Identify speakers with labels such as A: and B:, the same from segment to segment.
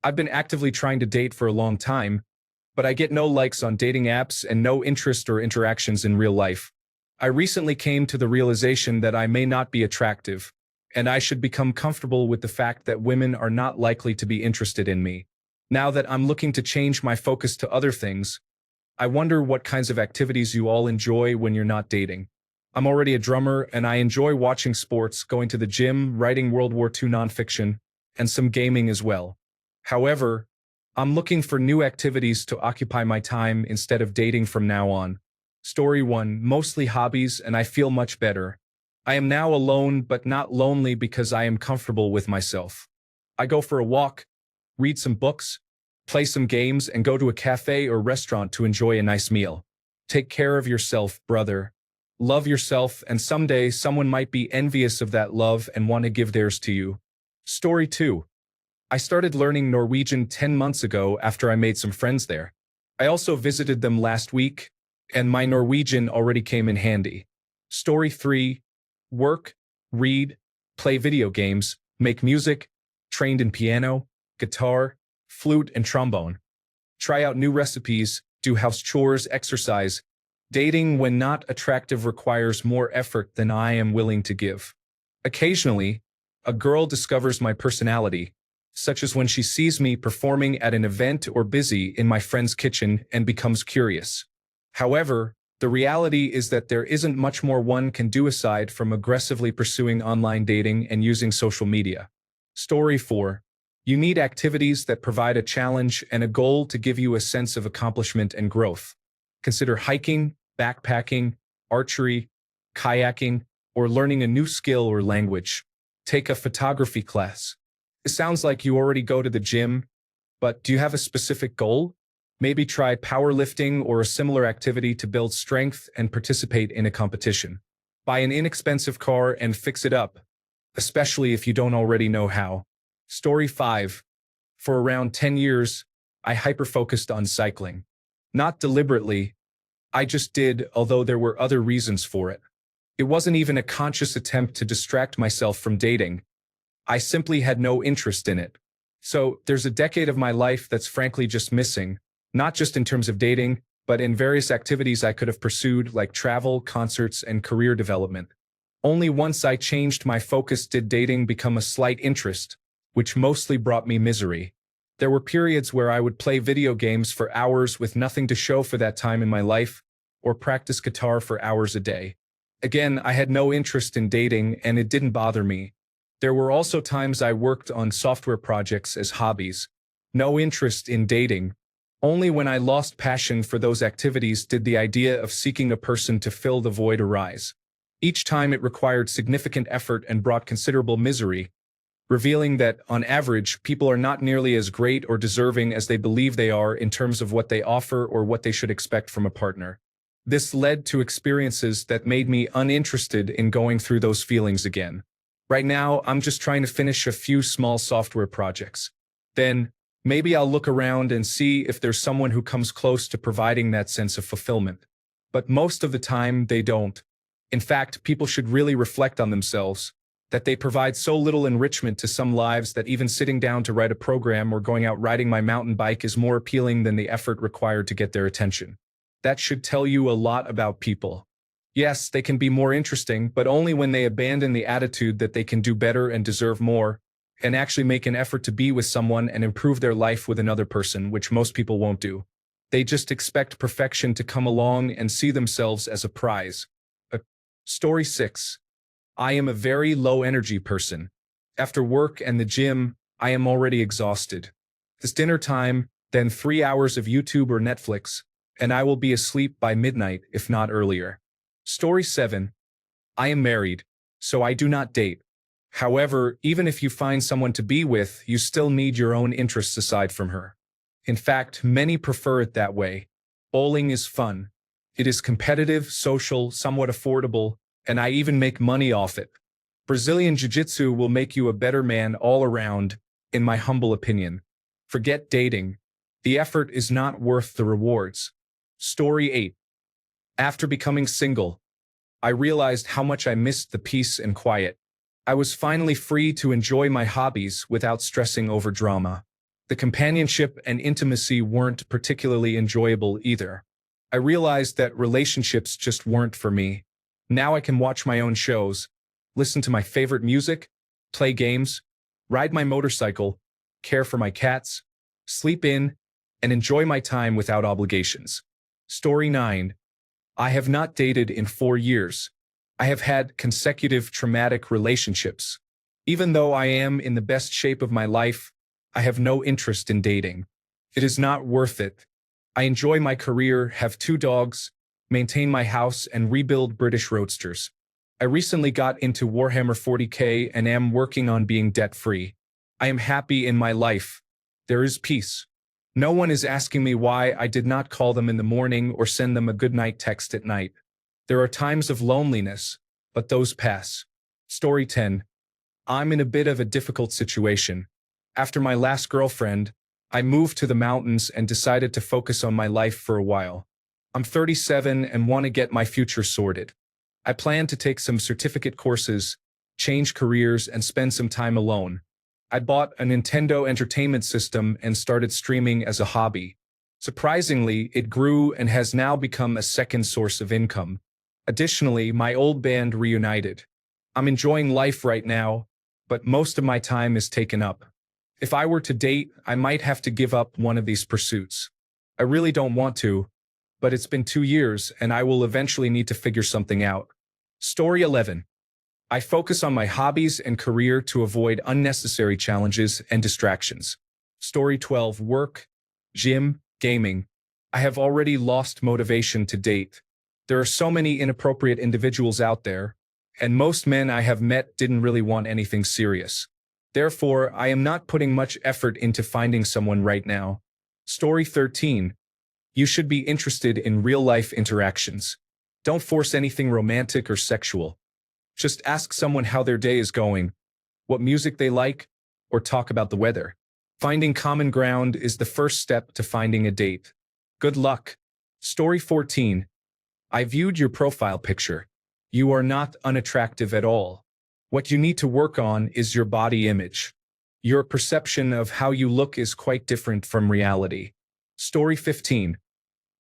A: I've been actively trying to date for a long time, but I get no likes on dating apps and no interest or interactions in real life. I recently came to the realization that I may not be attractive, and I should become comfortable with the fact that women are not likely to be interested in me. Now that I'm looking to change my focus to other things, I wonder what kinds of activities you all enjoy when you're not dating. I'm already a drummer, and I enjoy watching sports, going to the gym, writing World War II nonfiction, and some gaming as well. However, I'm looking for new activities to occupy my time instead of dating from now on. Story 1, mostly hobbies, and I feel much better. I am now alone but not lonely because I am comfortable with myself. I go for a walk, read some books, play some games, and go to a cafe or restaurant to enjoy a nice meal. Take care of yourself, brother. Love yourself, and someday someone might be envious of that love and want to give theirs to you. Story 2. I started learning Norwegian 10 months ago after I made some friends there. I also visited them last week, and my Norwegian already came in handy. Story 3. Work, read, play video games, make music, trained in piano, guitar, flute, and trombone. Try out new recipes, do house chores, exercise. Dating when not attractive requires more effort than I am willing to give. Occasionally, a girl discovers my personality, such as when she sees me performing at an event or busy in my friend's kitchen and becomes curious. However, the reality is that there isn't much more one can do aside from aggressively pursuing online dating and using social media. Story 4. You need activities that provide a challenge and a goal to give you a sense of accomplishment and growth. Consider hiking, backpacking, archery, kayaking, or learning a new skill or language. Take a photography class. It sounds like you already go to the gym, but do you have a specific goal? Maybe try powerlifting or a similar activity to build strength and participate in a competition. Buy an inexpensive car and fix it up, especially if you don't already know how. Story 5. For around 10 years, I hyper-focused on cycling. Not deliberately, I just did, although there were other reasons for it. It wasn't even a conscious attempt to distract myself from dating. I simply had no interest in it. So there's a decade of my life that's frankly just missing, not just in terms of dating, but in various activities I could have pursued like travel, concerts, and career development. Only once I changed my focus did dating become a slight interest, which mostly brought me misery. There were periods where I would play video games for hours with nothing to show for that time in my life, or practice guitar for hours a day. Again, I had no interest in dating, and it didn't bother me. There were also times I worked on software projects as hobbies. No interest in dating. Only when I lost passion for those activities did the idea of seeking a person to fill the void arise. Each time it required significant effort and brought considerable misery, revealing that, on average, people are not nearly as great or deserving as they believe they are in terms of what they offer or what they should expect from a partner. This led to experiences that made me uninterested in going through those feelings again. Right now, I'm just trying to finish a few small software projects. Then, maybe I'll look around and see if there's someone who comes close to providing that sense of fulfillment. But most of the time, they don't. In fact, people should really reflect on themselves, that they provide so little enrichment to some lives that even sitting down to write a program or going out riding my mountain bike is more appealing than the effort required to get their attention. That should tell you a lot about people. Yes, they can be more interesting, but only when they abandon the attitude that they can do better and deserve more, and actually make an effort to be with someone and improve their life with another person, which most people won't do. They just expect perfection to come along and see themselves as a prize. Story 6. I am a very low-energy person. After work and the gym, I am already exhausted. It's dinner time, then 3 hours of YouTube or Netflix, and I will be asleep by midnight, if not earlier. Story 7. I am married, so I do not date. However, even if you find someone to be with, you still need your own interests aside from her. In fact, many prefer it that way. Bowling is fun. It is competitive, social, somewhat affordable, and I even make money off it. Brazilian Jiu-Jitsu will make you a better man all around, in my humble opinion. Forget dating. The effort is not worth the rewards. Story 8. After becoming single, I realized how much I missed the peace and quiet. I was finally free to enjoy my hobbies without stressing over drama. The companionship and intimacy weren't particularly enjoyable either. I realized that relationships just weren't for me. Now I can watch my own shows, listen to my favorite music, play games, ride my motorcycle, care for my cats, sleep in, and enjoy my time without obligations. Story 9. I have not dated in 4 years. I have had consecutive traumatic relationships. Even though I am in the best shape of my life, I have no interest in dating. It is not worth it. I enjoy my career, have 2 dogs, maintain my house, and rebuild British roadsters. I recently got into Warhammer 40K and am working on being debt-free. I am happy in my life. There is peace. No one is asking me why I did not call them in the morning or send them a goodnight text at night. There are times of loneliness, but those pass. Story 10. I'm in a bit of a difficult situation. After my last girlfriend, I moved to the mountains and decided to focus on my life for a while. I'm 37 and want to get my future sorted. I plan to take some certificate courses, change careers, and spend some time alone. I bought a Nintendo Entertainment System and started streaming as a hobby. Surprisingly, it grew and has now become a second source of income. Additionally, my old band reunited. I'm enjoying life right now, but most of my time is taken up. If I were to date, I might have to give up one of these pursuits. I really don't want to, but it's been 2 years and I will eventually need to figure something out. Story 11. I focus on my hobbies and career to avoid unnecessary challenges and distractions. Story 12. Work, gym, gaming. I have already lost motivation to date. There are so many inappropriate individuals out there, and most men I have met didn't really want anything serious. Therefore, I am not putting much effort into finding someone right now. Story 13. You should be interested in real-life interactions. Don't force anything romantic or sexual. Just ask someone how their day is going, what music they like, or talk about the weather. Finding common ground is the first step to finding a date. Good luck. Story 14. I viewed your profile picture. You are not unattractive at all. What you need to work on is your body image. Your perception of how you look is quite different from reality. Story 15.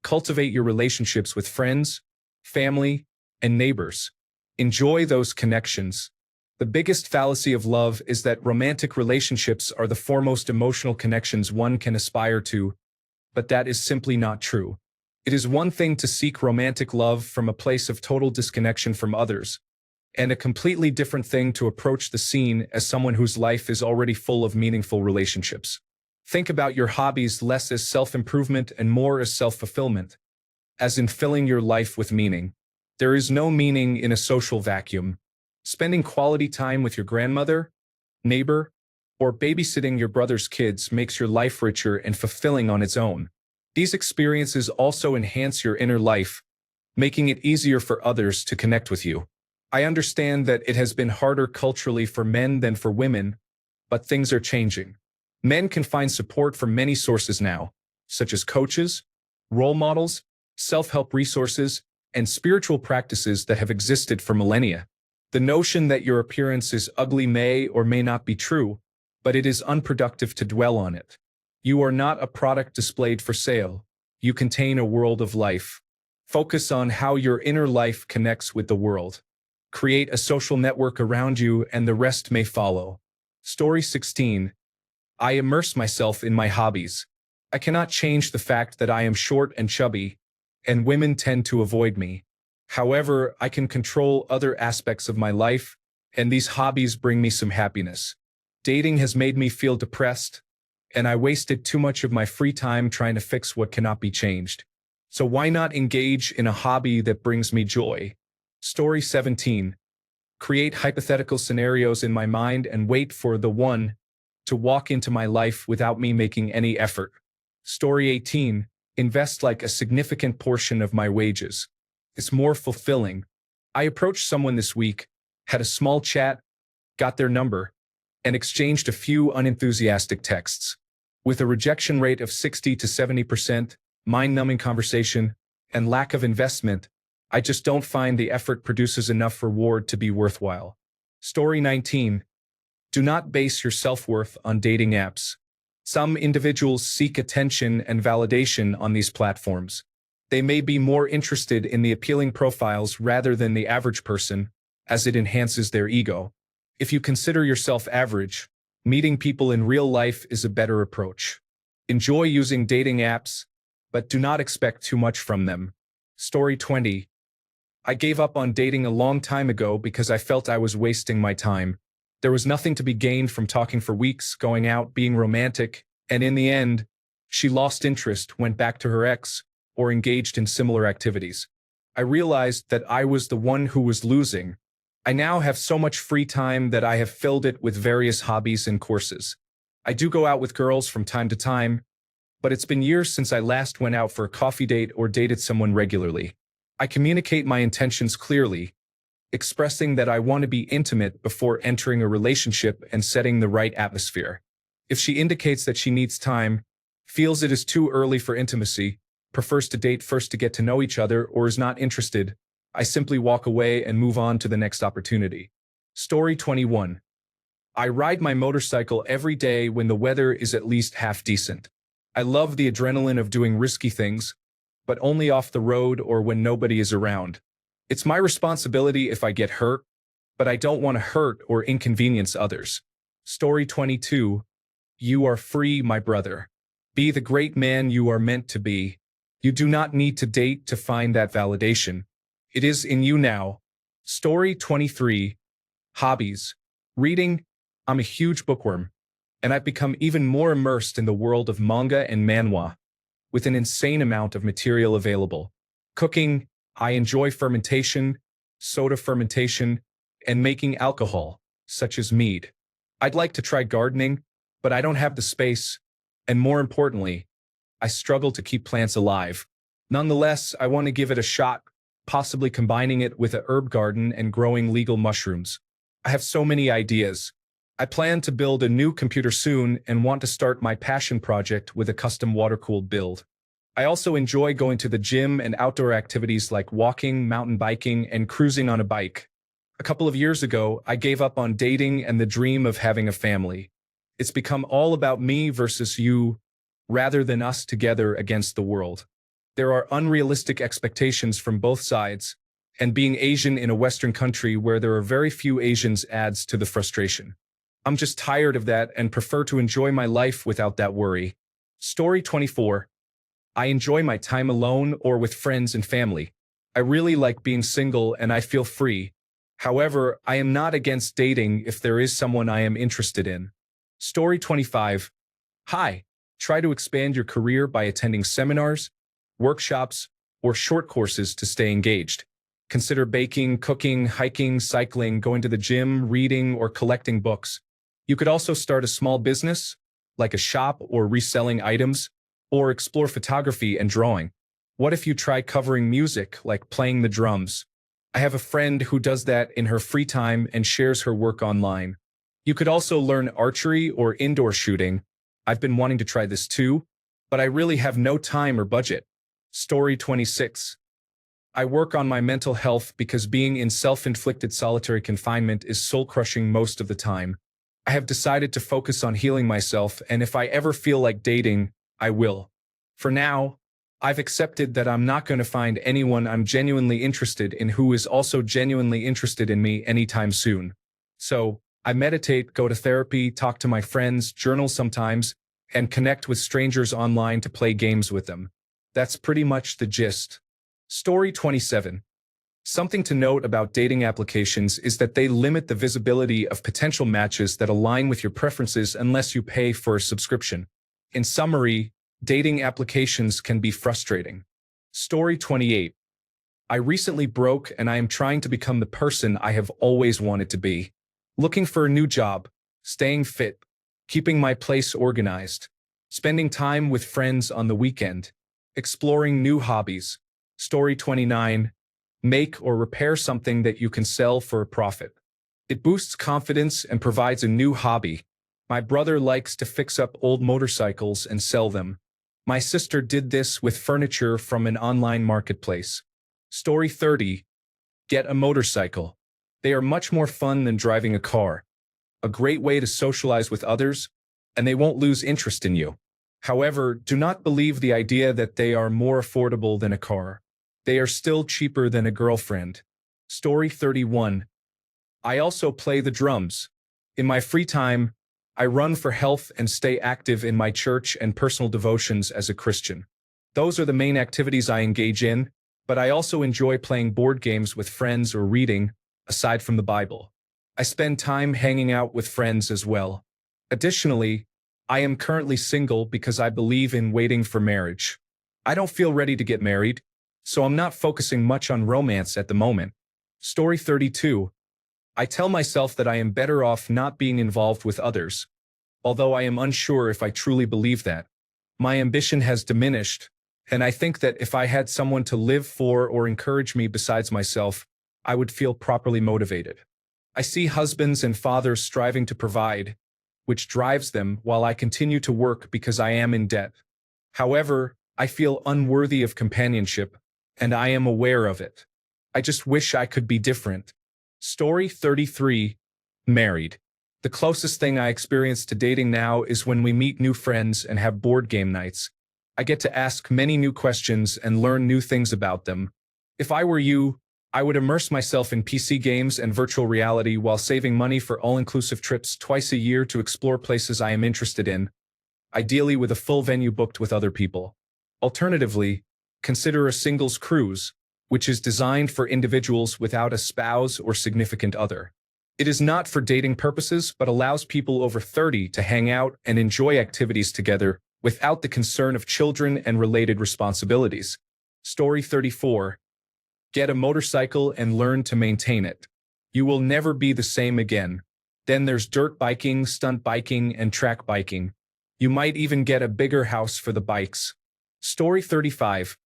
A: Cultivate your relationships with friends, family, and neighbors. Enjoy those connections. The biggest fallacy of love is that romantic relationships are the foremost emotional connections one can aspire to, but that is simply not true. It is one thing to seek romantic love from a place of total disconnection from others, and a completely different thing to approach the scene as someone whose life is already full of meaningful relationships. Think about your hobbies less as self-improvement and more as self-fulfillment, as in filling your life with meaning. There is no meaning in a social vacuum. Spending quality time with your grandmother, neighbor, or babysitting your brother's kids makes your life richer and fulfilling on its own. These experiences also enhance your inner life, making it easier for others to connect with you. I understand that it has been harder culturally for men than for women, but things are changing. Men can find support from many sources now, such as coaches, role models, self-help resources, and spiritual practices that have existed for millennia. The notion that your appearance is ugly may or may not be true, but it is unproductive to dwell on it. You are not a product displayed for sale. You contain a world of life. Focus on how your inner life connects with the world. Create a social network around you and the rest may follow. Story 16. I immerse myself in my hobbies. I cannot change the fact that I am short and chubby, and women tend to avoid me. However, I can control other aspects of my life, and these hobbies bring me some happiness. Dating has made me feel depressed, and I wasted too much of my free time trying to fix what cannot be changed. So why not engage in a hobby that brings me joy? Story 17. Create hypothetical scenarios in my mind and wait for the one to walk into my life without me making any effort. Story 18. Invest like a significant portion of my wages. It's more fulfilling. I approached someone this week, had a small chat, got their number, and exchanged a few unenthusiastic texts. With a rejection rate of 60 to 70%, mind-numbing conversation, and lack of investment, I just don't find the effort produces enough reward to be worthwhile. Story 19. Do not base your self-worth on dating apps. Some individuals seek attention and validation on these platforms. They may be more interested in the appealing profiles rather than the average person, as it enhances their ego. If you consider yourself average, meeting people in real life is a better approach. Enjoy using dating apps, but do not expect too much from them. Story 20. I gave up on dating a long time ago because I felt I was wasting my time. There was nothing to be gained from talking for weeks, going out, being romantic, and in the end, she lost interest, went back to her ex, or engaged in similar activities. I realized that I was the one who was losing. I now have so much free time that I have filled it with various hobbies and courses. I do go out with girls from time to time, but it's been years since I last went out for a coffee date or dated someone regularly. I communicate my intentions clearly, expressing that I want to be intimate before entering a relationship and setting the right atmosphere. If she indicates that she needs time, feels it is too early for intimacy, prefers to date first to get to know each other, or is not interested, I simply walk away and move on to the next opportunity. Story 21. I ride my motorcycle every day when the weather is at least half decent. I love the adrenaline of doing risky things, but only off the road or when nobody is around. It's my responsibility if I get hurt, but I don't want to hurt or inconvenience others. Story 22. You are free, my brother. Be the great man you are meant to be. You do not need to date to find that validation. It is in you now. Story 23. Hobbies. Reading. I'm a huge bookworm, and I've become even more immersed in the world of manga and manhwa, with an insane amount of material available. Cooking. I enjoy fermentation, soda fermentation, and making alcohol, such as mead. I'd like to try gardening, but I don't have the space, and more importantly, I struggle to keep plants alive. Nonetheless, I want to give it a shot, possibly combining it with a herb garden and growing legal mushrooms. I have so many ideas. I plan to build a new computer soon and want to start my passion project with a custom water-cooled build. I also enjoy going to the gym and outdoor activities like walking, mountain biking, and cruising on a bike. A couple of years ago, I gave up on dating and the dream of having a family. It's become all about me versus you, rather than us together against the world. There are unrealistic expectations from both sides, and being Asian in a Western country where there are very few Asians adds to the frustration. I'm just tired of that and prefer to enjoy my life without that worry. Story 24. I enjoy my time alone or with friends and family. I really like being single and I feel free. However, I am not against dating if there is someone I am interested in. Story 25. Hi. Try to expand your career by attending seminars, workshops, or short courses to stay engaged. Consider baking, cooking, hiking, cycling, going to the gym, reading, or collecting books. You could also start a small business, like a shop or reselling items, or explore photography and drawing. What if you try covering music, like playing the drums? I have a friend who does that in her free time and shares her work online. You could also learn archery or indoor shooting. I've been wanting to try this too, but I really have no time or budget. Story 26. I work on my mental health because being in self-inflicted solitary confinement is soul-crushing most of the time. I have decided to focus on healing myself, and if I ever feel like dating, I will. For now, I've accepted that I'm not going to find anyone I'm genuinely interested in who is also genuinely interested in me anytime soon. So, I meditate, go to therapy, talk to my friends, journal sometimes, and connect with strangers online to play games with them. That's pretty much the gist. Story 27. Something to note about dating applications is that they limit the visibility of potential matches that align with your preferences unless you pay for a subscription. In summary, dating applications can be frustrating. Story 28. I recently broke and I am trying to become the person I have always wanted to be. Looking for a new job, staying fit, keeping my place organized, spending time with friends on the weekend, exploring new hobbies. Story 29. Make or repair something that you can sell for a profit. It boosts confidence and provides a new hobby. My brother likes to fix up old motorcycles and sell them. My sister did this with furniture from an online marketplace. Story 30. Get a motorcycle. They are much more fun than driving a car. A great way to socialize with others, and they won't lose interest in you. However, do not believe the idea that they are more affordable than a car. They are still cheaper than a girlfriend. Story 31. I also play the drums. In my free time, I run for health and stay active in my church and personal devotions as a Christian. Those are the main activities I engage in, but I also enjoy playing board games with friends or reading, aside from the Bible. I spend time hanging out with friends as well. Additionally, I am currently single because I believe in waiting for marriage. I don't feel ready to get married, so I'm not focusing much on romance at the moment. Story 32. I tell myself that I am better off not being involved with others, although I am unsure if I truly believe that. My ambition has diminished, and I think that if I had someone to live for or encourage me besides myself, I would feel properly motivated. I see husbands and fathers striving to provide, which drives them while I continue to work because I am in debt. However, I feel unworthy of companionship, and I am aware of it. I just wish I could be different. Story 33. Married. The closest thing I experience to dating now is when we meet new friends and have board game nights. I get to ask many new questions and learn new things about them. If I were you, I would immerse myself in PC games and virtual reality while saving money for all-inclusive trips twice a year to explore places I am interested in, ideally with a full venue booked with other people. Alternatively, consider a singles cruise, which is designed for individuals without a spouse or significant other. It is not for dating purposes but allows people over 30 to hang out and enjoy activities together without the concern of children and related responsibilities. Story 34. Get a motorcycle and learn to maintain it. You will never be the same again. Then there's dirt biking, stunt biking, and track biking. You might even get a bigger house for the bikes. Story 35.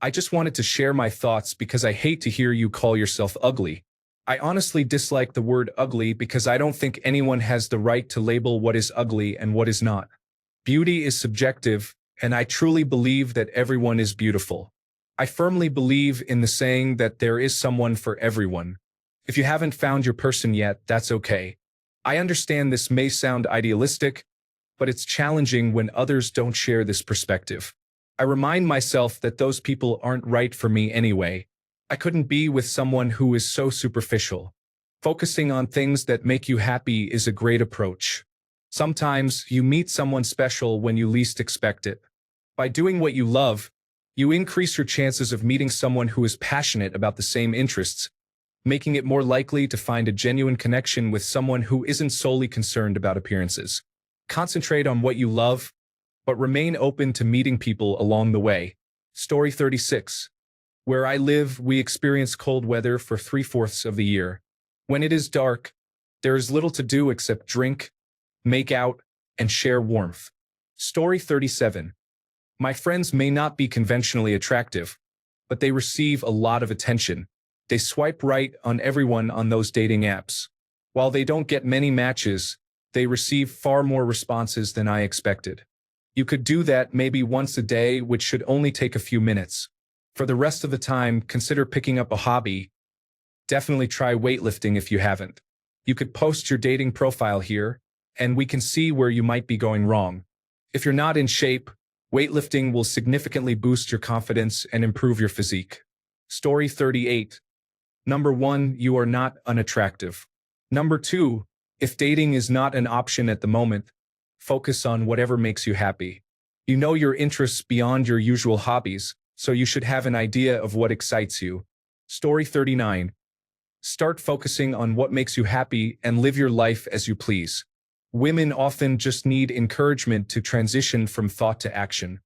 A: I just wanted to share my thoughts because I hate to hear you call yourself ugly. I honestly dislike the word ugly because I don't think anyone has the right to label what is ugly and what is not. Beauty is subjective, and I truly believe that everyone is beautiful. I firmly believe in the saying that there is someone for everyone. If you haven't found your person yet, that's okay. I understand this may sound idealistic, but it's challenging when others don't share this perspective. I remind myself that those people aren't right for me anyway. I couldn't be with someone who is so superficial. Focusing on things that make you happy is a great approach. Sometimes you meet someone special when you least expect it. By doing what you love, you increase your chances of meeting someone who is passionate about the same interests, making it more likely to find a genuine connection with someone who isn't solely concerned about appearances. Concentrate on what you love, but remain open to meeting people along the way. Story 36. Where I live, we experience cold weather for 3/4 of the year. When it is dark, there is little to do except drink, make out, and share warmth. Story 37. My friends may not be conventionally attractive, but they receive a lot of attention. They swipe right on everyone on those dating apps. While they don't get many matches, they receive far more responses than I expected. You could do that maybe once a day, which should only take a few minutes. For the rest of the time, consider picking up a hobby. Definitely try weightlifting if you haven't. You could post your dating profile here, and we can see where you might be going wrong. If you're not in shape, weightlifting will significantly boost your confidence and improve your physique. Story 38. Number 1, you are not unattractive. Number 2, if dating is not an option at the moment, focus on whatever makes you happy. You know your interests beyond your usual hobbies, so you should have an idea of what excites you. Story 39. Start focusing on what makes you happy and live your life as you please. Women often just need encouragement to transition from thought to action.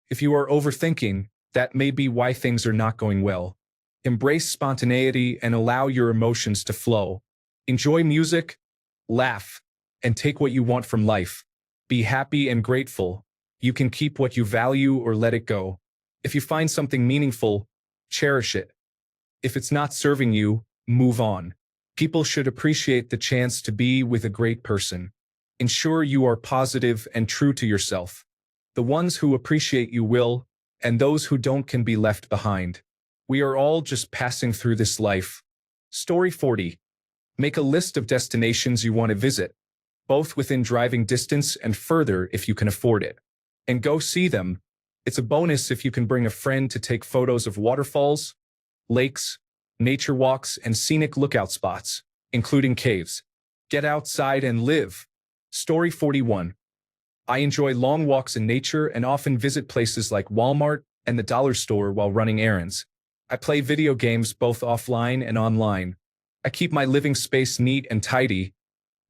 A: If you are overthinking, that may be why things are not going well. Embrace spontaneity and allow your emotions to flow. Enjoy music, laugh, and take what you want from life. Be happy and grateful. You can keep what you value or let it go. If you find something meaningful, cherish it. If it's not serving you, move on. People should appreciate the chance to be with a great person. Ensure you are positive and true to yourself. The ones who appreciate you will, and those who don't can be left behind. We are all just passing through this life. Story 40. Make a list of destinations you want to visit. both within driving distance and further if you can afford it. And go see them. It's a bonus if you can bring a friend to take photos of waterfalls, lakes, nature walks, and scenic lookout spots, including caves. Get outside and live. Story 41. I enjoy long walks in nature and often visit places like Walmart and the dollar store while running errands. I play video games both offline and online. I keep my living space neat and tidy,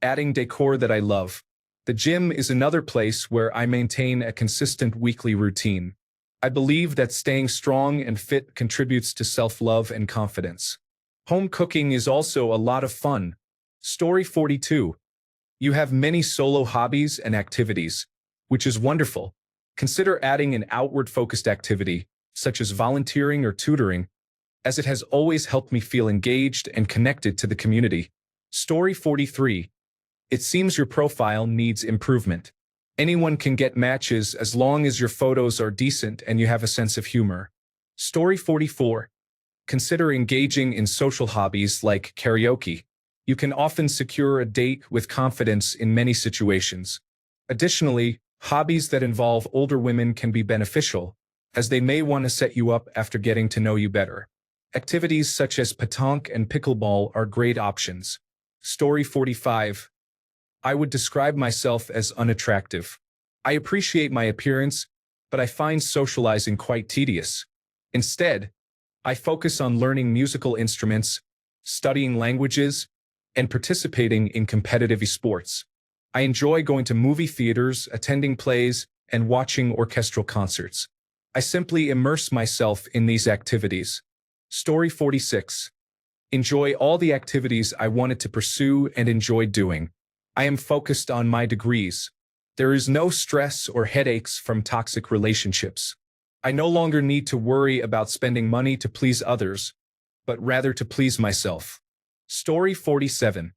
A: adding decor that I love. The gym is another place where I maintain a consistent weekly routine. I believe that staying strong and fit contributes to self-love and confidence. Home cooking is also a lot of fun. Story 42. You have many solo hobbies and activities, which is wonderful. Consider adding an outward-focused activity, such as volunteering or tutoring, as it has always helped me feel engaged and connected to the community. Story 43. It seems your profile needs improvement. Anyone can get matches as long as your photos are decent and you have a sense of humor. Story 44. Consider engaging in social hobbies like karaoke. You can often secure a date with confidence in many situations. Additionally, hobbies that involve older women can be beneficial, as they may want to set you up after getting to know you better. Activities such as pétanque and pickleball are great options. Story 45. I would describe myself as unattractive. I appreciate my appearance, but I find socializing quite tedious. Instead, I focus on learning musical instruments, studying languages, and participating in competitive sports. I enjoy going to movie theaters, attending plays, and watching orchestral concerts. I simply immerse myself in these activities. Story 46. Enjoy all the activities I wanted to pursue and enjoy doing. I am focused on my degrees. There is no stress or headaches from toxic relationships. I no longer need to worry about spending money to please others, but rather to please myself. Story 47.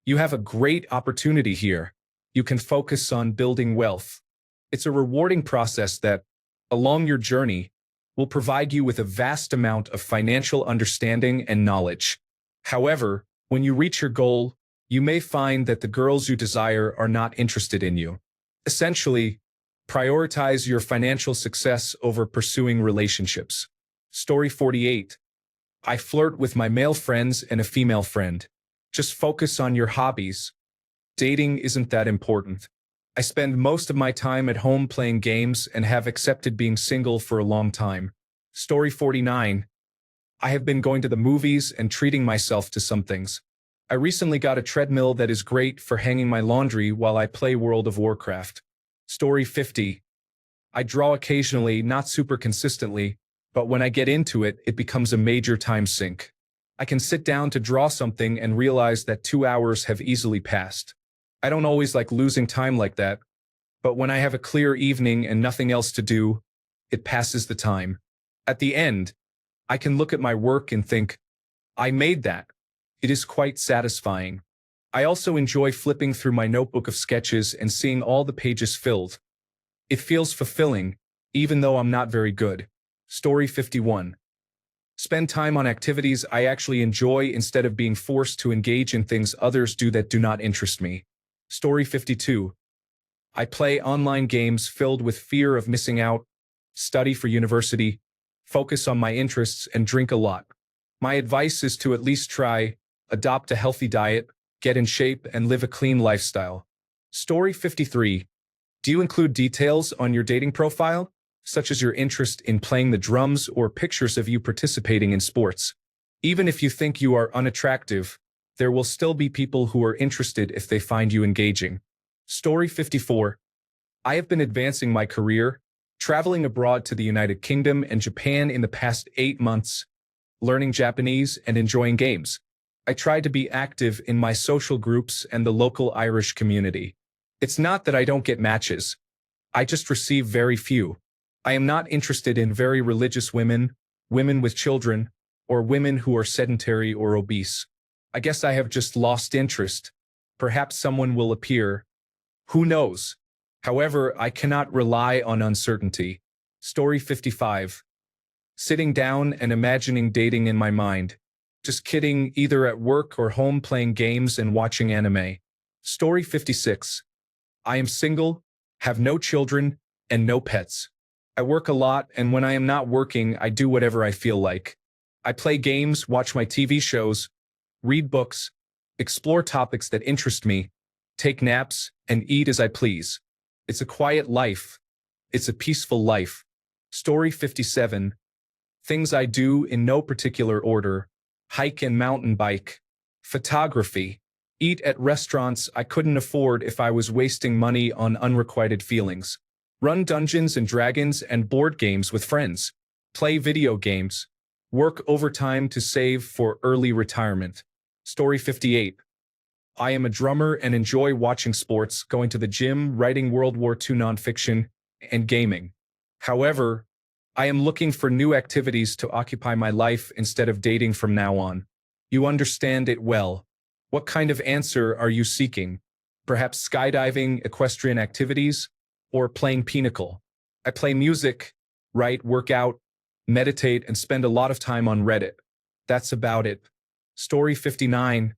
A: You have a great opportunity here. You can focus on building wealth. It's a rewarding process that, along your journey, will provide you with a vast amount of financial understanding and knowledge. However, when you reach your goal, you may find that the girls you desire are not interested in you. Essentially, prioritize your financial success over pursuing relationships. Story 48. I flirt with my male friends and a female friend. Just focus on your hobbies. Dating isn't that important. I spend most of my time at home playing games and have accepted being single for a long time. Story 49. I have been going to the movies and treating myself to some things. I recently got a treadmill that is great for hanging my laundry while I play World of Warcraft. Story 50. I draw occasionally, not super consistently, but when I get into it, it becomes a major time sink. I can sit down to draw something and realize that 2 hours have easily passed. I don't always like losing time like that, but when I have a clear evening and nothing else to do, it passes the time. At the end, I can look at my work and think, I made that. It is quite satisfying. I also enjoy flipping through my notebook of sketches and seeing all the pages filled. It feels fulfilling, even though I'm not very good. Story 51. Spend time on activities I actually enjoy instead of being forced to engage in things others do that do not interest me. Story 52. I play online games filled with fear of missing out, study for university, focus on my interests, and drink a lot. My advice is to at least try, adopt a healthy diet, get in shape, and live a clean lifestyle. Story 53. Do you include details on your dating profile, such as your interest in playing the drums or pictures of you participating in sports? Even if you think you are unattractive, there will still be people who are interested if they find you engaging. Story 54. I have been advancing my career, traveling abroad to the United Kingdom and Japan in the past 8 months, learning Japanese and enjoying games. I try to be active in my social groups and the local Irish community. It's not that I don't get matches. I just receive very few. I am not interested in very religious women, women with children, or women who are sedentary or obese. I guess I have just lost interest. Perhaps someone will appear. Who knows? However, I cannot rely on uncertainty. Story 55. Sitting down and imagining dating in my mind. Just kidding, either at work or home playing games and watching anime. Story 56. I am single, have no children, and no pets. I work a lot, and when I am not working, I do whatever I feel like. I play games, watch my TV shows, read books, explore topics that interest me, take naps, and eat as I please. It's a quiet life. It's a peaceful life. Story 57. Things I do in no particular order: hike and mountain bike, photography, eat at restaurants I couldn't afford if I was wasting money on unrequited feelings, run Dungeons and Dragons and board games with friends, play video games, work overtime to save for early retirement. Story 58. I am a drummer and enjoy watching sports, going to the gym, writing World War II nonfiction, and gaming. However, I am looking for new activities to occupy my life instead of dating from now on. You understand it well. What kind of answer are you seeking? Perhaps skydiving, equestrian activities, or playing pinochle? I play music, write, work out, meditate, and spend a lot of time on Reddit. That's about it. Story 59.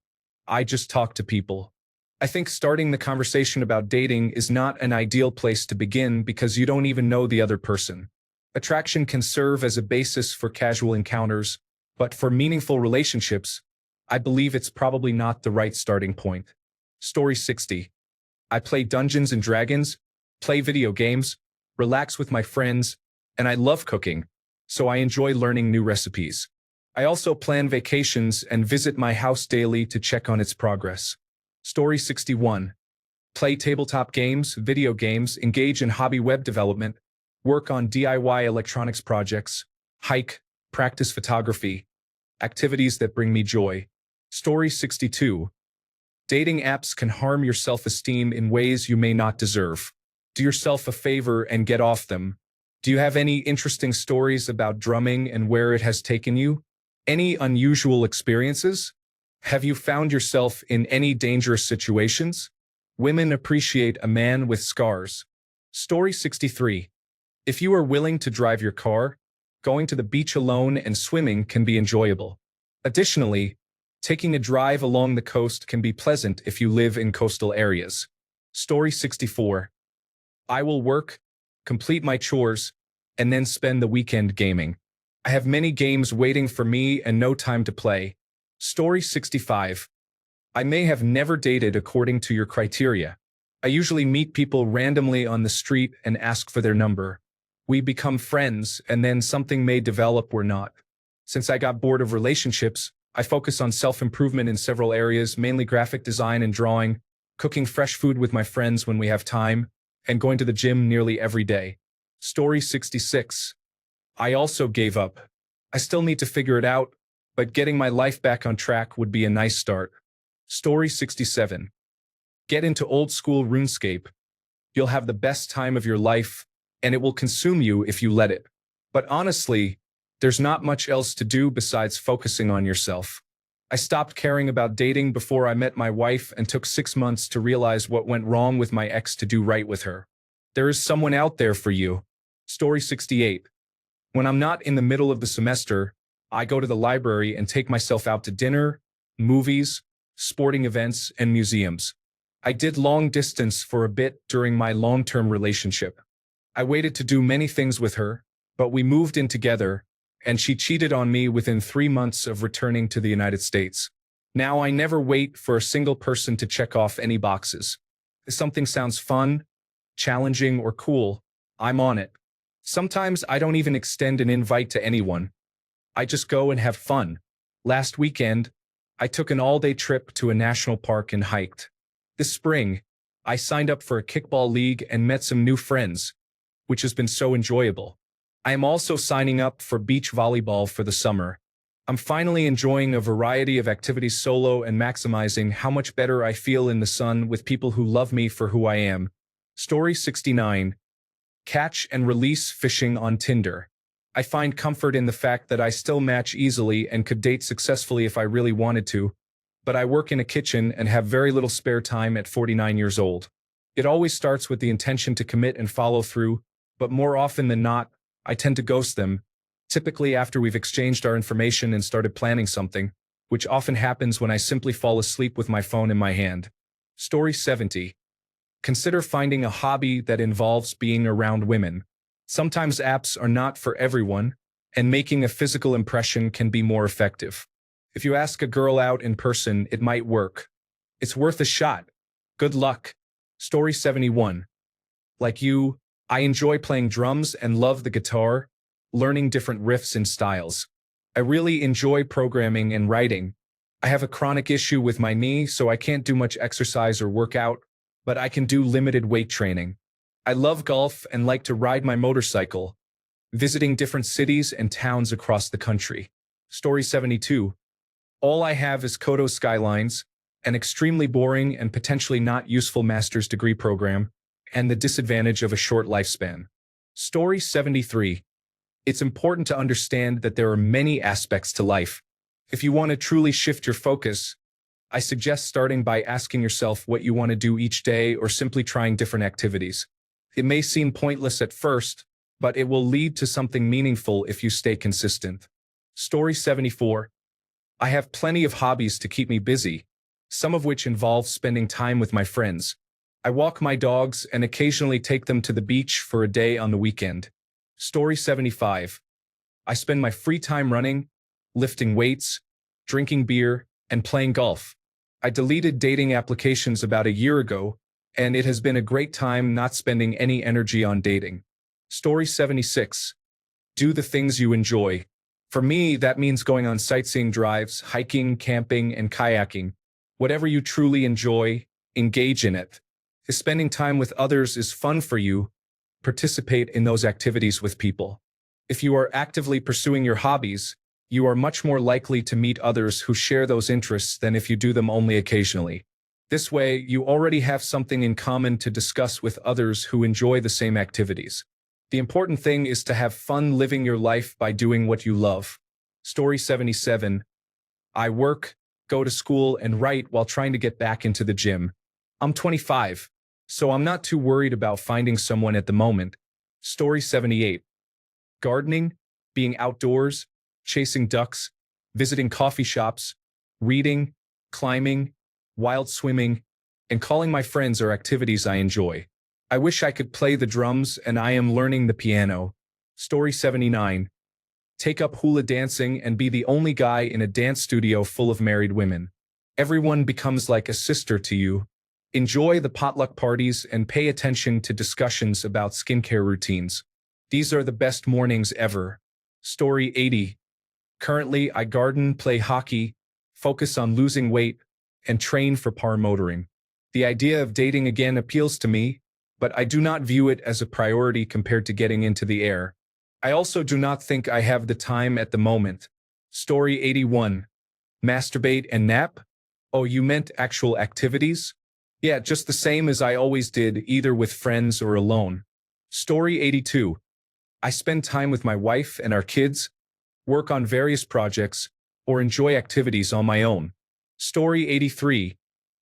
A: I just talk to people. I think starting the conversation about dating is not an ideal place to begin because you don't even know the other person. Attraction can serve as a basis for casual encounters, but for meaningful relationships, I believe it's probably not the right starting point. Story 60. I play Dungeons and Dragons, play video games, relax with my friends, and I love cooking, so I enjoy learning new recipes. I also plan vacations and visit my house daily to check on its progress. Story 61. Play tabletop games, video games, engage in hobby web development, work on DIY electronics projects, hike, practice photography, activities that bring me joy. Story 62. Dating apps can harm your self-esteem in ways you may not deserve. Do yourself a favor and get off them. Do you have any interesting stories about drumming and where it has taken you? Any unusual experiences? Have you found yourself in any dangerous situations? Women appreciate a man with scars. Story 63. If you are willing to drive your car, going to the beach alone and swimming can be enjoyable. Additionally, taking a drive along the coast can be pleasant if you live in coastal areas. Story 64. I will work, complete my chores, and then spend the weekend gaming. I have many games waiting for me and no time to play. Story 65. I may have never dated according to your criteria. I usually meet people randomly on the street and ask for their number. We become friends, and then something may develop or not. Since I got bored of relationships, I focus on self-improvement in several areas, mainly graphic design and drawing, cooking fresh food with my friends when we have time, and going to the gym nearly every day. Story 66. I also gave up. I still need to figure it out, but getting my life back on track would be a nice start. Story 67. Get into old-school RuneScape. You'll have the best time of your life, and it will consume you if you let it. But honestly, there's not much else to do besides focusing on yourself. I stopped caring about dating before I met my wife and took 6 months to realize what went wrong with my ex to do right with her. There is someone out there for you. Story 68. When I'm not in the middle of the semester, I go to the library and take myself out to dinner, movies, sporting events, and museums. I did long distance for a bit during my long-term relationship. I waited to do many things with her, but we moved in together, and she cheated on me within 3 months of returning to the United States. Now I never wait for a single person to check off any boxes. If something sounds fun, challenging, or cool, I'm on it. Sometimes I don't even extend an invite to anyone. I just go and have fun. Last weekend, I took an all-day trip to a national park and hiked. This spring, I signed up for a kickball league and met some new friends, which has been so enjoyable. I am also signing up for beach volleyball for the summer. I'm finally enjoying a variety of activities solo and maximizing how much better I feel in the sun with people who love me for who I am. Story 69. Catch and release fishing on Tinder. I find comfort in the fact that I still match easily and could date successfully if I really wanted to, but I work in a kitchen and have very little spare time at 49 years old. It always starts with the intention to commit and follow through, but more often than not, I tend to ghost them, typically after we've exchanged our information and started planning something, which often happens when I simply fall asleep with my phone in my hand. Story 70. Consider finding a hobby that involves being around women. Sometimes apps are not for everyone, and making a physical impression can be more effective. If you ask a girl out in person, it might work. It's worth a shot. Good luck. Story 71. Like you, I enjoy playing drums and love the guitar, learning different riffs and styles. I really enjoy programming and writing. I have a chronic issue with my knee, so I can't do much exercise or workout, but I can do limited weight training. I love golf and like to ride my motorcycle, visiting different cities and towns across the country. Story 72. All I have is Kodo Skylines, an extremely boring and potentially not useful master's degree program, and the disadvantage of a short lifespan. Story 73. It's important to understand that there are many aspects to life. If you want to truly shift your focus, I suggest starting by asking yourself what you want to do each day or simply trying different activities. It may seem pointless at first, but it will lead to something meaningful if you stay consistent. Story 74. I have plenty of hobbies to keep me busy, some of which involve spending time with my friends. I walk my dogs and occasionally take them to the beach for a day on the weekend. Story 75. I spend my free time running, lifting weights, drinking beer, and playing golf. I deleted dating applications about a year ago, and it has been a great time not spending any energy on dating. Story 76. Do the things you enjoy. For me, that means going on sightseeing drives, hiking, camping, and kayaking. Whatever you truly enjoy, engage in it. If spending time with others is fun for you, participate in those activities with people. If you are actively pursuing your hobbies, you are much more likely to meet others who share those interests than if you do them only occasionally. This way, you already have something in common to discuss with others who enjoy the same activities. The important thing is to have fun living your life by doing what you love. Story 77. I work, go to school, and write while trying to get back into the gym. I'm 25, so I'm not too worried about finding someone at the moment. Story 78. Gardening, being outdoors, chasing ducks, visiting coffee shops, reading, climbing, wild swimming, and calling my friends are activities I enjoy. I wish I could play the drums, and I am learning the piano. Story 79. Take up hula dancing and be the only guy in a dance studio full of married women. Everyone becomes like a sister to you. Enjoy the potluck parties and pay attention to discussions about skincare routines. These are the best mornings ever. Story 80. Currently, I garden, play hockey, focus on losing weight, and train for paramotoring. The idea of dating again appeals to me, but I do not view it as a priority compared to getting into the air. I also do not think I have the time at the moment. Story 81. Masturbate and nap? Oh, you meant actual activities? Yeah, just the same as I always did, either with friends or alone. Story 82. I spend time with my wife and our kids, work on various projects, or enjoy activities on my own. Story 83.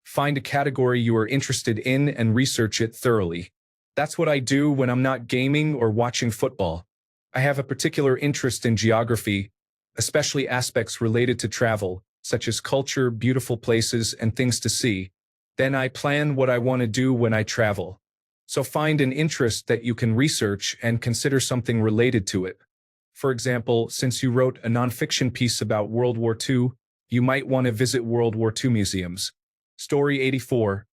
A: Find a category you are interested in and research it thoroughly. That's what I do when I'm not gaming or watching football. I have a particular interest in geography, especially aspects related to travel, such as culture, beautiful places, and things to see. Then I plan what I want to do when I travel. So find an interest that you can research and consider something related to it. For example, since you wrote a nonfiction piece about World War II, you might want to visit World War II museums. Story 84.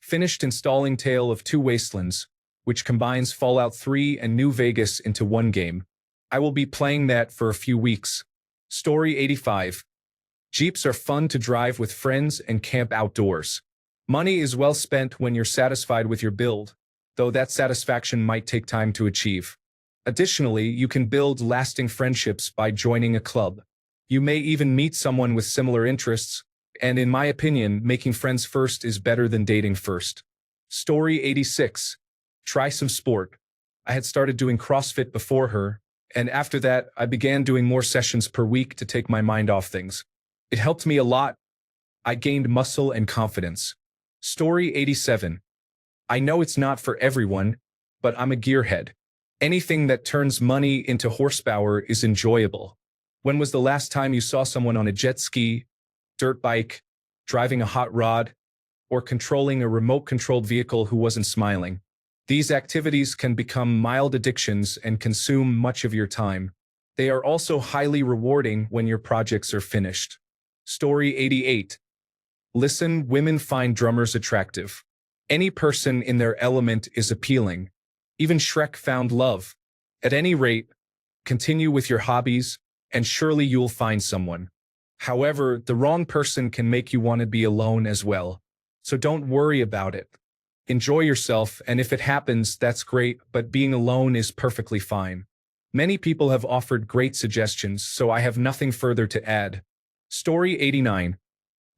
A: Finished installing Tale of Two Wastelands, which combines Fallout 3 and New Vegas into one game. I will be playing that for a few weeks. Story 85. Jeeps are fun to drive with friends and camp outdoors. Money is well spent when you're satisfied with your build, though that satisfaction might take time to achieve. Additionally, you can build lasting friendships by joining a club. You may even meet someone with similar interests, and in my opinion, making friends first is better than dating first. Story 86. Try some sport. I had started doing CrossFit before her, and after that, I began doing more sessions per week to take my mind off things. It helped me a lot. I gained muscle and confidence. Story 87. I know it's not for everyone, but I'm a gearhead. Anything that turns money into horsepower is enjoyable. When was the last time you saw someone on a jet ski, dirt bike, driving a hot rod, or controlling a remote-controlled vehicle who wasn't smiling. These activities can become mild addictions and consume much of your time. They are also highly rewarding when your projects are finished. Story 88. Listen, women find drummers attractive. Any person in their element is appealing. Even Shrek found love. At any rate, continue with your hobbies, and surely you'll find someone. However, the wrong person can make you want to be alone as well. So don't worry about it. Enjoy yourself, and if it happens, that's great, but being alone is perfectly fine. Many people have offered great suggestions, so I have nothing further to add. Story 89.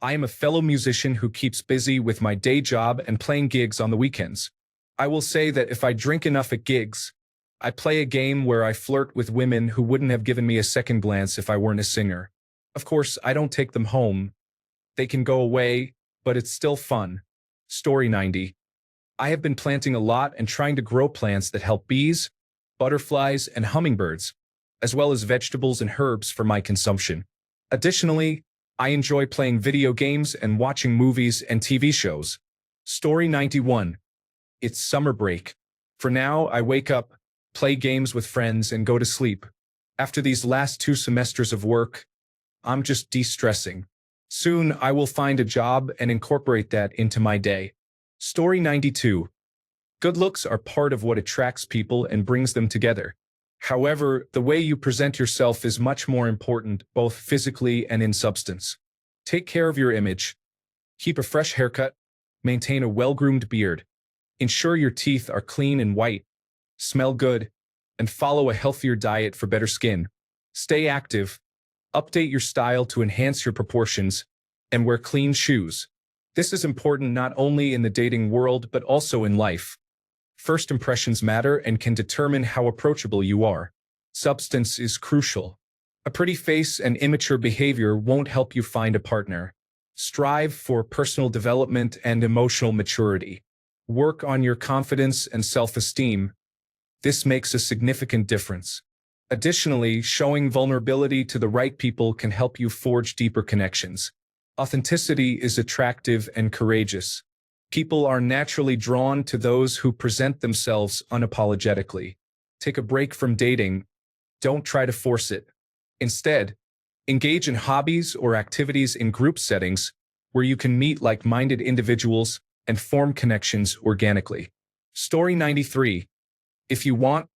A: I am a fellow musician who keeps busy with my day job and playing gigs on the weekends. I will say that if I drink enough at gigs, I play a game where I flirt with women who wouldn't have given me a second glance if I weren't a singer. Of course, I don't take them home. They can go away, but it's still fun. Story 90. I have been planting a lot and trying to grow plants that help bees, butterflies, and hummingbirds, as well as vegetables and herbs for my consumption. Additionally, I enjoy playing video games and watching movies and TV shows. Story 91. It's summer break. For now, I wake up, play games with friends, and go to sleep. After these last 2 semesters of work, I'm just de-stressing. Soon, I will find a job and incorporate that into my day. Story 92. Good looks are part of what attracts people and brings them together. However, the way you present yourself is much more important, both physically and in substance. Take care of your image. Keep a fresh haircut. Maintain a well-groomed beard. Ensure your teeth are clean and white. Smell good. And follow a healthier diet for better skin. Stay active. Update your style to enhance your proportions. And wear clean shoes. This is important not only in the dating world but also in life. First impressions matter and can determine how approachable you are. Substance is crucial. A pretty face and immature behavior won't help you find a partner. Strive for personal development and emotional maturity. Work on your confidence and self-esteem. This makes a significant difference. Additionally, showing vulnerability to the right people can help you forge deeper connections. Authenticity is attractive and courageous. People are naturally drawn to those who present themselves unapologetically. Take a break from dating. Don't try to force it. Instead, engage in hobbies or activities in group settings where you can meet like-minded individuals and form connections organically. Story 93. If you want,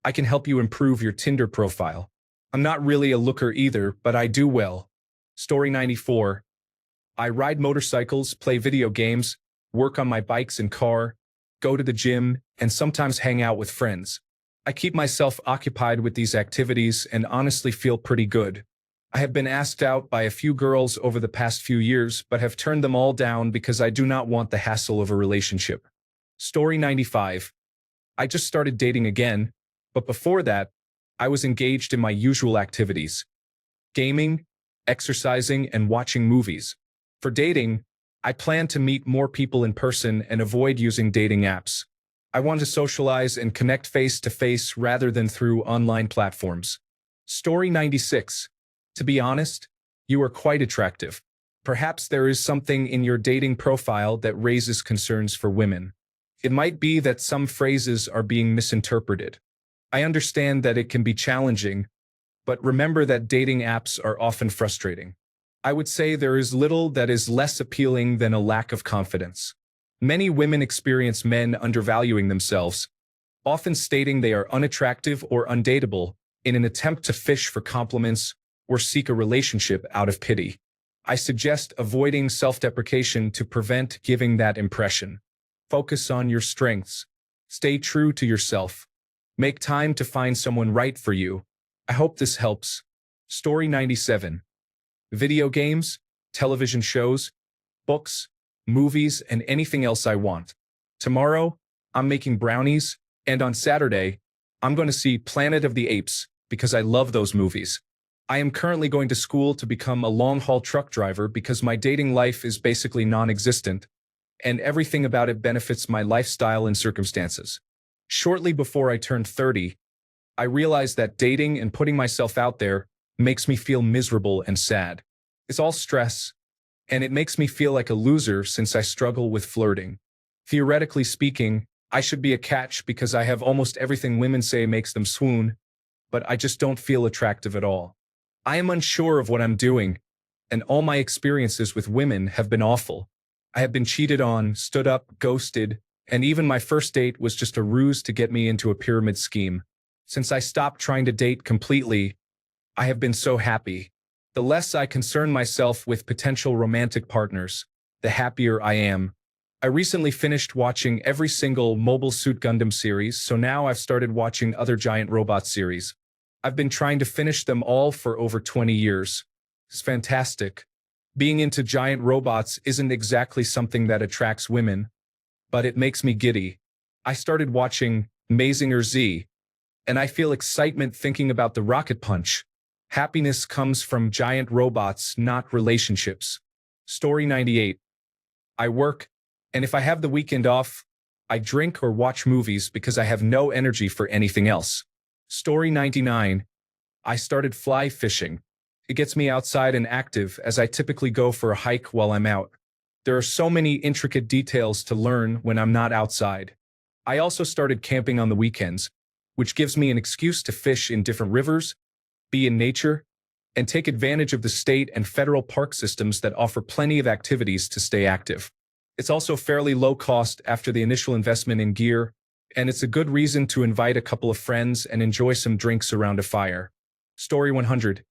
A: I can help you improve your Tinder profile. I'm not really a looker either, but I do well. Story 94. I ride motorcycles, play video games, work on my bikes and car, go to the gym, and sometimes hang out with friends. I keep myself occupied with these activities and honestly feel pretty good. I have been asked out by a few girls over the past few years, but have turned them all down because I do not want the hassle of a relationship. Story 95. I just started dating again, but before that, I was engaged in my usual activities: gaming, exercising, and watching movies. For dating, I plan to meet more people in person and avoid using dating apps. I want to socialize and connect face-to-face rather than through online platforms. Story 96. To be honest, you are quite attractive. Perhaps there is something in your dating profile that raises concerns for women. It might be that some phrases are being misinterpreted. I understand that it can be challenging, but remember that dating apps are often frustrating. I would say there is little that is less appealing than a lack of confidence. Many women experience men undervaluing themselves, often stating they are unattractive or undateable in an attempt to fish for compliments or seek a relationship out of pity. I suggest avoiding self-deprecation to prevent giving that impression. Focus on your strengths. Stay true to yourself. Make time to find someone right for you. I hope this helps. Story 97. Video games, television shows, books, movies, and anything else I want. Tomorrow, I'm making brownies, and on Saturday, I'm going to see Planet of the Apes because I love those movies. I am currently going to school to become a long-haul truck driver because my dating life is basically non-existent, and everything about it benefits my lifestyle and circumstances. Shortly before I turned 30, I realized that dating and putting myself out there makes me feel miserable and sad. It's all stress, and it makes me feel like a loser since I struggle with flirting. Theoretically speaking, I should be a catch because I have almost everything women say makes them swoon, but I just don't feel attractive at all. I am unsure of what I'm doing, and all my experiences with women have been awful. I have been cheated on, stood up, ghosted, and even my first date was just a ruse to get me into a pyramid scheme. Since I stopped trying to date completely, I have been so happy. The less I concern myself with potential romantic partners, the happier I am. I recently finished watching every single Mobile Suit Gundam series, so now I've started watching other giant robot series. I've been trying to finish them all for over 20 years. It's fantastic. Being into giant robots isn't exactly something that attracts women, but it makes me giddy. I started watching Mazinger Z, and I feel excitement thinking about the rocket punch. Happiness comes from giant robots, not relationships. Story 98. I work, and if I have the weekend off, I drink or watch movies because I have no energy for anything else. Story 99. I started fly fishing. It gets me outside and active as I typically go for a hike while I'm out. There are so many intricate details to learn when I'm not outside. I also started camping on the weekends, which gives me an excuse to fish in different rivers, be in nature, and take advantage of the state and federal park systems that offer plenty of activities to stay active. It's also fairly low cost after the initial investment in gear, and it's a good reason to invite a couple of friends and enjoy some drinks around a fire. Story 100.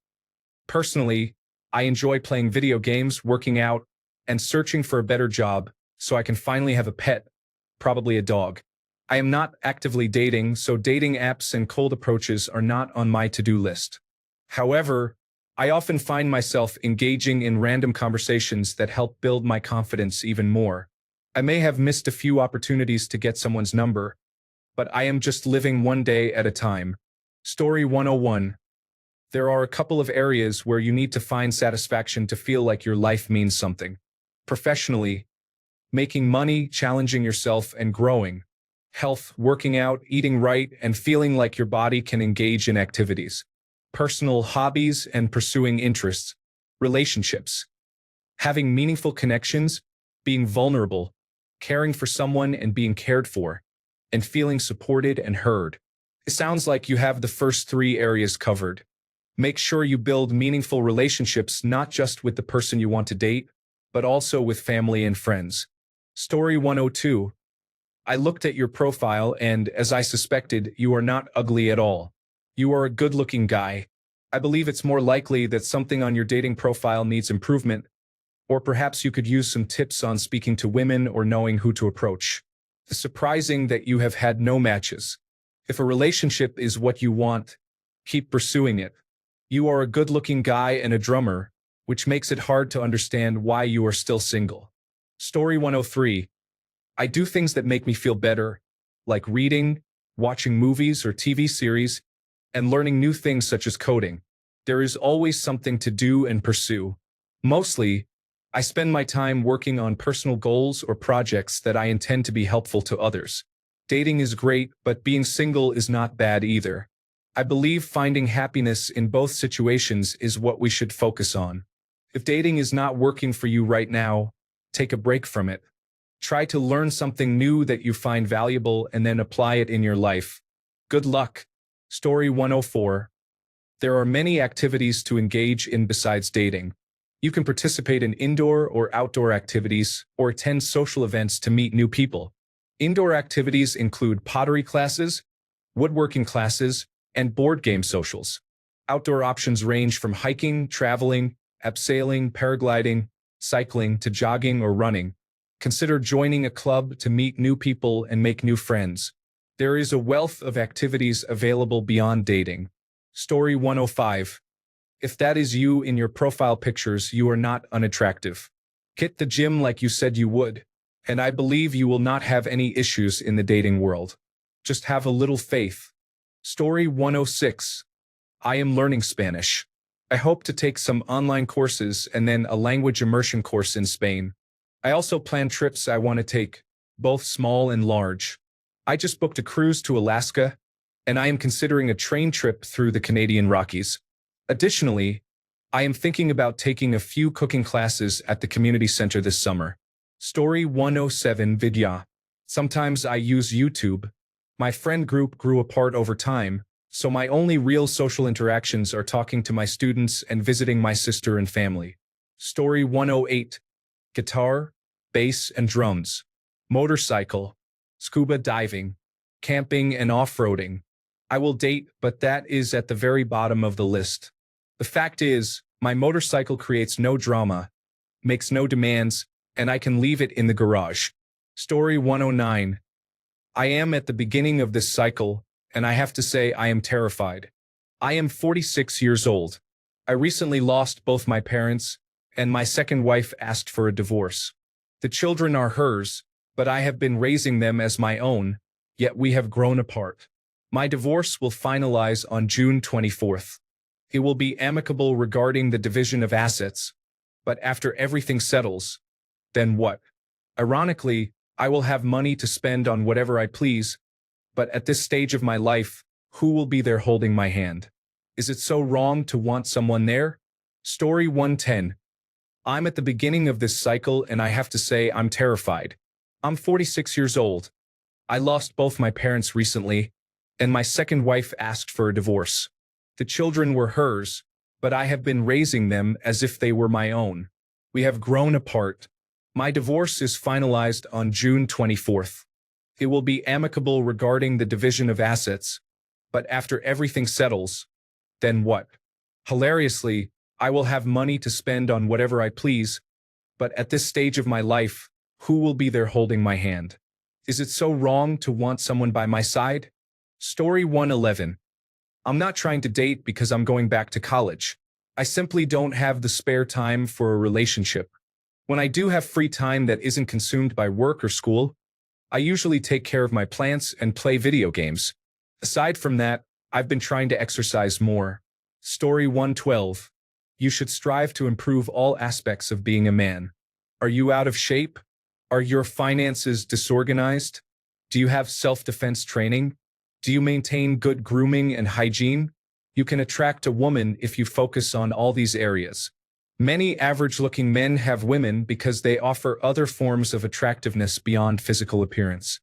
A: Personally, I enjoy playing video games, working out, and searching for a better job so I can finally have a pet, probably a dog. I am not actively dating, so dating apps and cold approaches are not on my to-do list. However, I often find myself engaging in random conversations that help build my confidence even more. I may have missed a few opportunities to get someone's number, but I am just living one day at a time. Story 101. There are a couple of areas where you need to find satisfaction to feel like your life means something. Professionally, making money, challenging yourself, and growing. Health, working out, eating right, and feeling like your body can engage in activities. Personal hobbies and pursuing interests. Relationships. Having meaningful connections, being vulnerable, caring for someone and being cared for, and feeling supported and heard. It sounds like you have the first three areas covered. Make sure you build meaningful relationships not just with the person you want to date, but also with family and friends. Story 102. I looked at your profile and, as I suspected, you are not ugly at all. You are a good-looking guy. I believe it's more likely that something on your dating profile needs improvement, or perhaps you could use some tips on speaking to women or knowing who to approach. It's surprising that you have had no matches. If a relationship is what you want, keep pursuing it. You are a good-looking guy and a drummer, which makes it hard to understand why you are still single. Story 103. I do things that make me feel better, like reading, watching movies or TV series, and learning new things such as coding. There is always something to do and pursue. Mostly, I spend my time working on personal goals or projects that I intend to be helpful to others. Dating is great, but being single is not bad either. I believe finding happiness in both situations is what we should focus on. If dating is not working for you right now, take a break from it. Try to learn something new that you find valuable and then apply it in your life. Good luck. Story 104. There are many activities to engage in besides dating. You can participate in indoor or outdoor activities or attend social events to meet new people. Indoor activities include pottery classes, woodworking classes, and board game socials. Outdoor options range from hiking, traveling, abseiling, paragliding, cycling, to jogging or running. Consider joining a club to meet new people and make new friends. There is a wealth of activities available beyond dating. Story 105. If that is you in your profile pictures, you are not unattractive. Hit the gym like you said you would, and I believe you will not have any issues in the dating world. Just have a little faith. Story 106. I am learning Spanish. I hope to take some online courses and then a language immersion course in Spain. I also plan trips I want to take, both small and large. I just booked a cruise to Alaska, and I am considering a train trip through the Canadian Rockies. Additionally, I am thinking about taking a few cooking classes at the community center this summer. Story 107 Vidya. Sometimes I use YouTube. My friend group grew apart over time, so my only real social interactions are talking to my students and visiting my sister and family. Story 108. Guitar, bass and drums. Motorcycle. Scuba diving. Camping and off-roading. I will date, but that is at the very bottom of the list. The fact is, my motorcycle creates no drama, makes no demands, and I can leave it in the garage. Story 109. I am at the beginning of this cycle, and I have to say I am terrified. I am 46 years old. I recently lost both my parents, and my second wife asked for a divorce. The children are hers, but I have been raising them as my own, yet we have grown apart. My divorce will finalize on June 24th. It will be amicable regarding the division of assets, but after everything settles, then what? Ironically, I will have money to spend on whatever I please, but at this stage of my life, who will be there holding my hand? Is it so wrong to want someone there? Story 110. I'm at the beginning of this cycle and I have to say I'm terrified. I'm 46 years old. I lost both my parents recently, and my second wife asked for a divorce. The children were hers, but I have been raising them as if they were my own. We have grown apart. My divorce is finalized on June 24th. It will be amicable regarding the division of assets, but after everything settles, then what? Hilariously, I will have money to spend on whatever I please, but at this stage of my life, who will be there holding my hand? Is it so wrong to want someone by my side? Story 111. I'm not trying to date because I'm going back to college. I simply don't have the spare time for a relationship. When I do have free time that isn't consumed by work or school, I usually take care of my plants and play video games. Aside from that, I've been trying to exercise more. Story 112. You should strive to improve all aspects of being a man. Are you out of shape? Are your finances disorganized? Do you have self-defense training? Do you maintain good grooming and hygiene? You can attract a woman if you focus on all these areas. Many average-looking men have women because they offer other forms of attractiveness beyond physical appearance.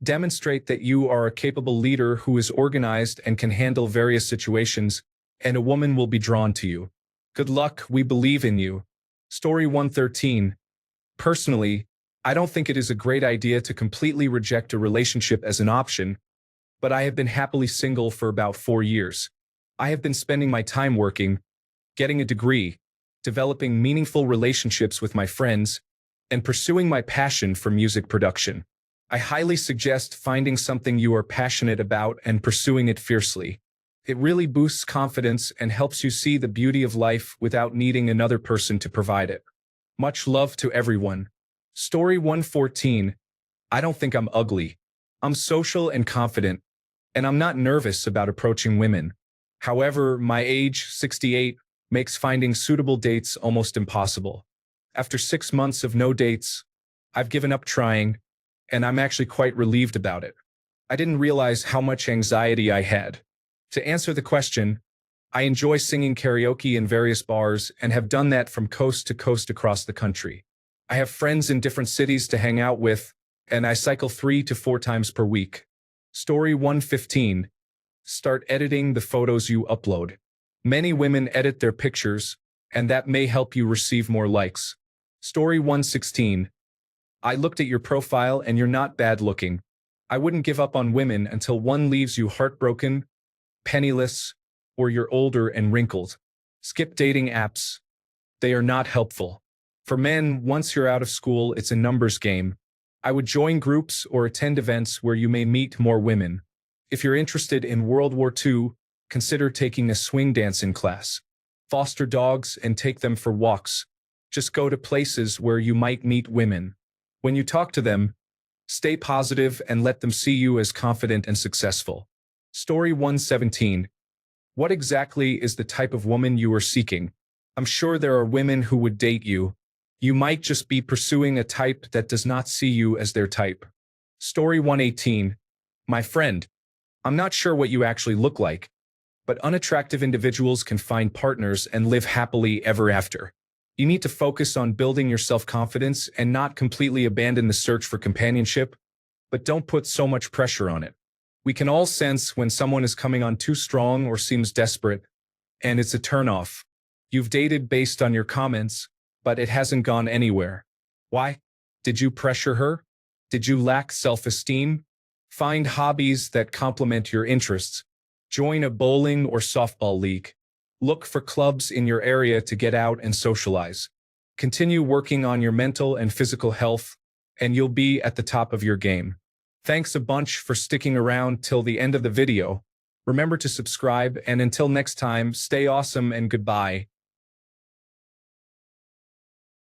A: Demonstrate that you are a capable leader who is organized and can handle various situations, and a woman will be drawn to you. Good luck, we believe in you. Story 113. Personally, I don't think it is a great idea to completely reject a relationship as an option, but I have been happily single for about 4 years. I have been spending my time working, getting a degree, developing meaningful relationships with my friends, and pursuing my passion for music production. I highly suggest finding something you are passionate about and pursuing it fiercely. It really boosts confidence and helps you see the beauty of life without needing another person to provide it. Much love to everyone. Story 114. I don't think I'm ugly. I'm social and confident, and I'm not nervous about approaching women. However, my age, 68, makes finding suitable dates almost impossible. After 6 months of no dates, I've given up trying, and I'm actually quite relieved about it. I didn't realize how much anxiety I had. To answer the question, I enjoy singing karaoke in various bars and have done that from coast to coast across the country. I have friends in different cities to hang out with, and I cycle 3 to 4 times per week. Story 115. Start editing the photos you upload. Many women edit their pictures, and that may help you receive more likes. Story 116. I looked at your profile and you're not bad looking. I wouldn't give up on women until one leaves you heartbroken, penniless, or you're older and wrinkled. Skip dating apps. They are not helpful. For men, once you're out of school, it's a numbers game. I would join groups or attend events where you may meet more women. If you're interested in World War II, consider taking a swing dancing class. Foster dogs and take them for walks. Just go to places where you might meet women. When you talk to them, stay positive and let them see you as confident and successful. Story 117. What exactly is the type of woman you are seeking? I'm sure there are women who would date you. You might just be pursuing a type that does not see you as their type. Story 118. My friend, I'm not sure what you actually look like, but unattractive individuals can find partners and live happily ever after. You need to focus on building your self-confidence and not completely abandon the search for companionship, but don't put so much pressure on it. We can all sense when someone is coming on too strong or seems desperate, and it's a turn-off. You've dated based on your comments, but it hasn't gone anywhere. Why? Did you pressure her? Did you lack self-esteem? Find hobbies that complement your interests. Join a bowling or softball league. Look for clubs in your area to get out and socialize. Continue working on your mental and physical health, and you'll be at the top of your game. Thanks a bunch for sticking around till the end of the video. Remember to subscribe, and until next time, stay awesome and goodbye.